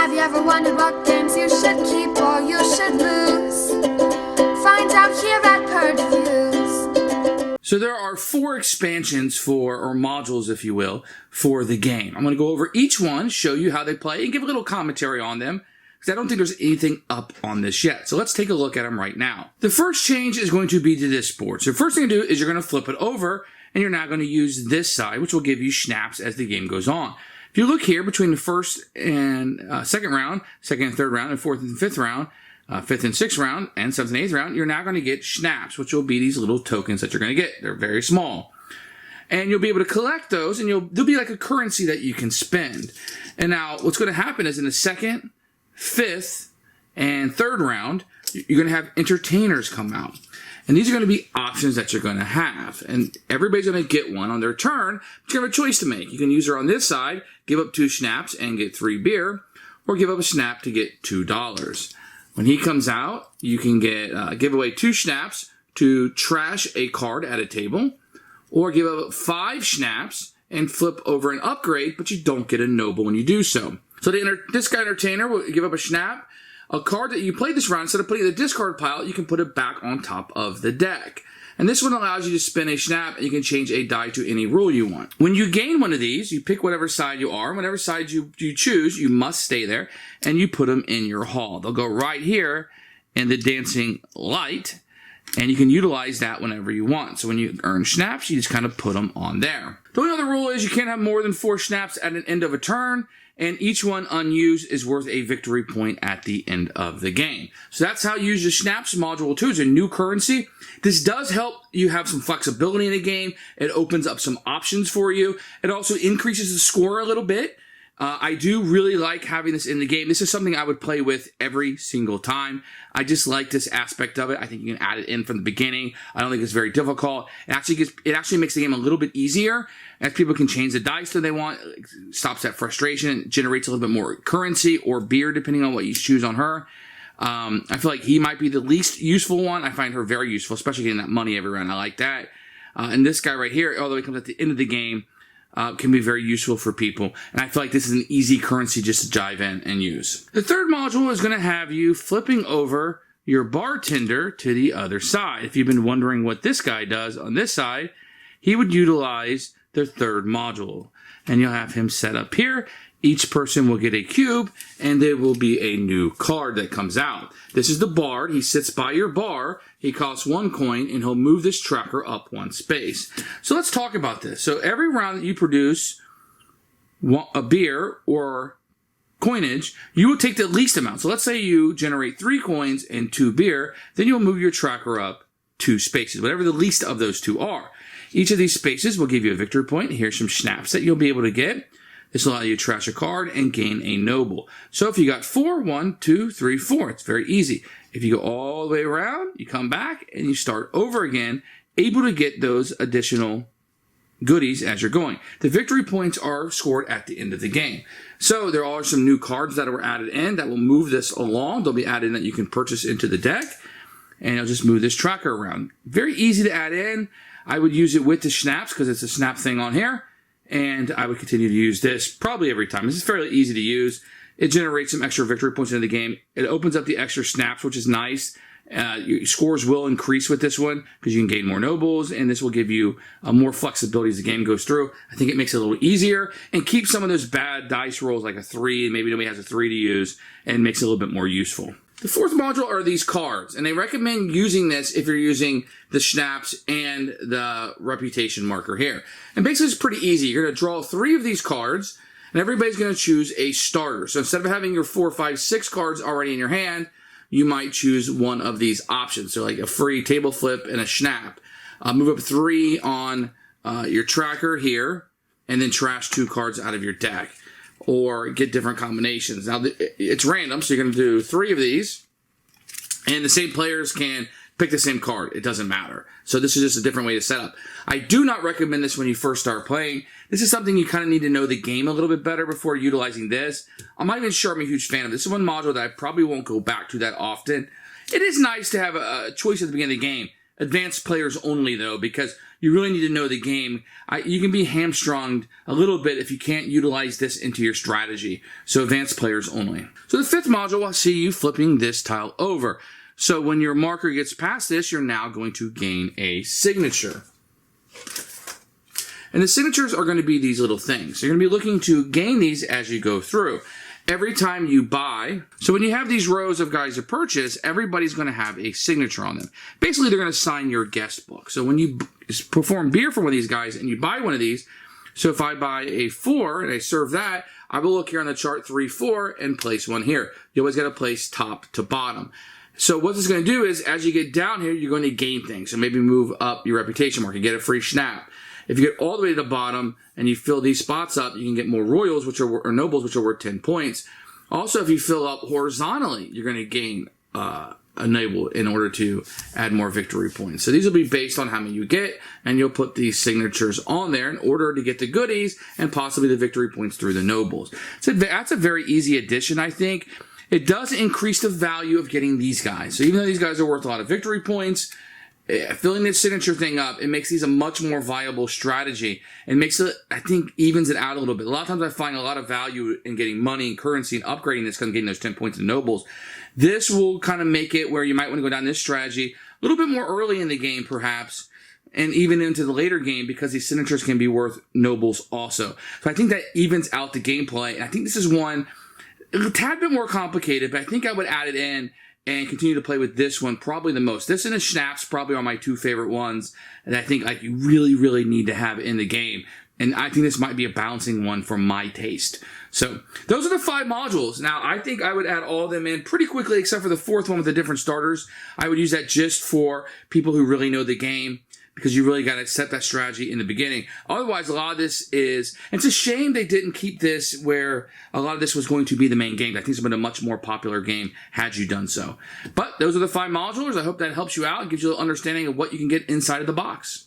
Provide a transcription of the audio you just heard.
Have you ever wondered what games you should keep or you should lose? Find out here at Purge Reviews. So there are 4 expansions for, or modules if you will, for the game. I'm going to go over each one, show you how they play, and give a little commentary on them, because I don't think there's anything up on this yet. So let's take a look at them right now. The first change is going to be to this board. So the first thing to do is you're going to flip it over, and you're now going to use this side, which will give you schnapps as the game goes on. If you look here between the first and second round, second and third round, and fourth and fifth round, fifth and sixth round, and seventh and eighth round, you're now going to get schnapps, which will be these little tokens that you're going to get. They're very small. And you'll be able to collect those, and they'll be like a currency that you can spend. And now what's going to happen is in the second, fifth, and third round, you're going to have entertainers come out. And these are going to be options that you're going to have. And everybody's going to get one on their turn, but you have a choice to make. You can use her on this side, give up 2 schnapps and get 3 beer, or give up a schnapp to get $2. When he comes out, you can get give away 2 schnapps to trash a card at a table, or give up 5 schnapps and flip over an upgrade, but you don't get a noble when you do so. So this guy entertainer will give up a schnapp. A card that you played this round, instead of putting it in the discard pile, you can put it back on top of the deck. And this one allows you to spin a schnapp, and you can change a die to any rule you want. When you gain one of these, you pick whatever side you are. Whatever side you choose, you must stay there, and you put them in your hall. They'll go right here in the dancing light, and you can utilize that whenever you want. So when you earn schnapps, you just kind of put them on there. The only other rule is you can't have more than 4 schnapps at an end of a turn, and each one unused is worth a victory point at the end of the game. So that's how you use the Schnapps module too. It's a new currency. This does help you have some flexibility in the game. It opens up some options for you. It also increases the score a little bit. I do really like having this in the game. This is something I would play with every single time. I just like this aspect of it. I think you can add it in from the beginning. I don't think it's very difficult. It actually makes the game a little bit easier, as people can change the dice that they want. It stops that frustration. It generates a little bit more currency or beer, depending on what you choose on her. I feel like he might be the least useful one. I find her very useful, especially getting that money every round. I like that. And this guy right here, although he comes at the end of the game, can be very useful for people. And I feel like this is an easy currency just to dive in and use. The third module is going to have you flipping over your bartender to the other side. If you've been wondering what this guy does on this side, he would utilize the third module. And you'll have him set up here. Each person will get a cube, and there will be a new card that comes out. This is the bard. He sits by your bar. He costs 1 coin, and he'll move this tracker up 1 space. So let's talk about this. So every round that you produce a beer or coinage, you will take the least amount. So let's say you generate 3 coins and 2 beer, then you'll move your tracker up 2 spaces, whatever the least of those 2 are. Each of these spaces will give you a victory point. Here's some schnapps that you'll be able to get. This will allow you to trash a card and gain a noble. So if you got 4, 1, 2, 3, 4, it's very easy. If you go all the way around, you come back and you start over again, able to get those additional goodies as you're going. The victory points are scored at the end of the game. So there are some new cards that were added in that will move this along. They'll be added in that you can purchase into the deck, and it'll just move this tracker around. Very easy to add in. I would use it with the schnapps because it's a snap thing on here. And I would continue to use this probably every time. This is fairly easy to use. It generates some extra victory points into the game. It opens up the extra snaps, which is nice. Your scores will increase with this one because you can gain more nobles, and this will give you more flexibility as the game goes through. I think it makes it a little easier and keeps some of those bad dice rolls like a 3, and maybe nobody has a 3 to use, and makes it a little bit more useful. The fourth module are these cards, and they recommend using this if you're using the schnapps and the reputation marker here. And basically it's pretty easy. You're going to draw 3 of these cards, and everybody's going to choose a starter. So instead of having your 4, 5, 6 cards already in your hand, you might choose one of these options. So like a free table flip and a schnapp. Move up 3 on your tracker here, and then trash 2 cards out of your deck. Or get different combinations. Now, it's random, so you're going to do 3 of these, and the same players can pick the same card. It doesn't matter. So this is just a different way to set up. I do not recommend this when you first start playing. This is something you kind of need to know the game a little bit better before utilizing this. I'm not even sure I'm a huge fan of this. This is one module that I probably won't go back to that often. It is nice to have a choice at the beginning of the game. Advanced players only, though, because you really need to know the game. You can be hamstrung a little bit if you can't utilize this into your strategy. So advanced players only. So the fifth module, will see you flipping this tile over. So when your marker gets past this, you're now going to gain a signature. And the signatures are going to be these little things. You're going to be looking to gain these as you go through. Every time you buy, so when you have these rows of guys to purchase, everybody's going to have a signature on them. Basically, they're going to sign your guest book. So when you perform beer for one of these guys and you buy one of these, so if I buy a 4 and I serve that, I will look here on the chart 3, 4 and place one here. You always got to place top to bottom. So what this is going to do is, as you get down here, you're going to gain things. So maybe move up your reputation mark. You get a free snap. If you get all the way to the bottom and you fill these spots up, you can get more royals, or nobles, which are worth 10 points. Also, if you fill up horizontally, you're going to gain a noble in order to add more victory points. So these will be based on how many you get, and you'll put these signatures on there in order to get the goodies and possibly the victory points through the nobles. So that's a very easy addition, I think. It does increase the value of getting these guys. So even though these guys are worth a lot of victory points, filling this signature thing up, it makes these a much more viable strategy and makes it, I think, evens it out a little bit. A lot of times I find a lot of value in getting money and currency and upgrading this because I'm getting those 10 points in nobles. This will kind of make it where you might want to go down this strategy a little bit more early in the game, perhaps, and even into the later game, because these signatures can be worth nobles also. So I think that evens out the gameplay. And I think this is one a tad bit more complicated, but I think I would add it in and continue to play with this one probably the most. This and the Schnapps probably are my two favorite ones, and I think like you really, really need to have in the game. And I think this might be a balancing one for my taste. So those are the 5 modules. Now, I think I would add all of them in pretty quickly, except for the 4th one with the different starters. I would use that just for people who really know the game, because you really got to set that strategy in the beginning. Otherwise, a lot of this is, and it's a shame they didn't keep this where a lot of this was going to be the main game. I think it's been a much more popular game had you done so. But those are the 5 modules. I hope that helps you out and gives you an understanding of what you can get inside of the box.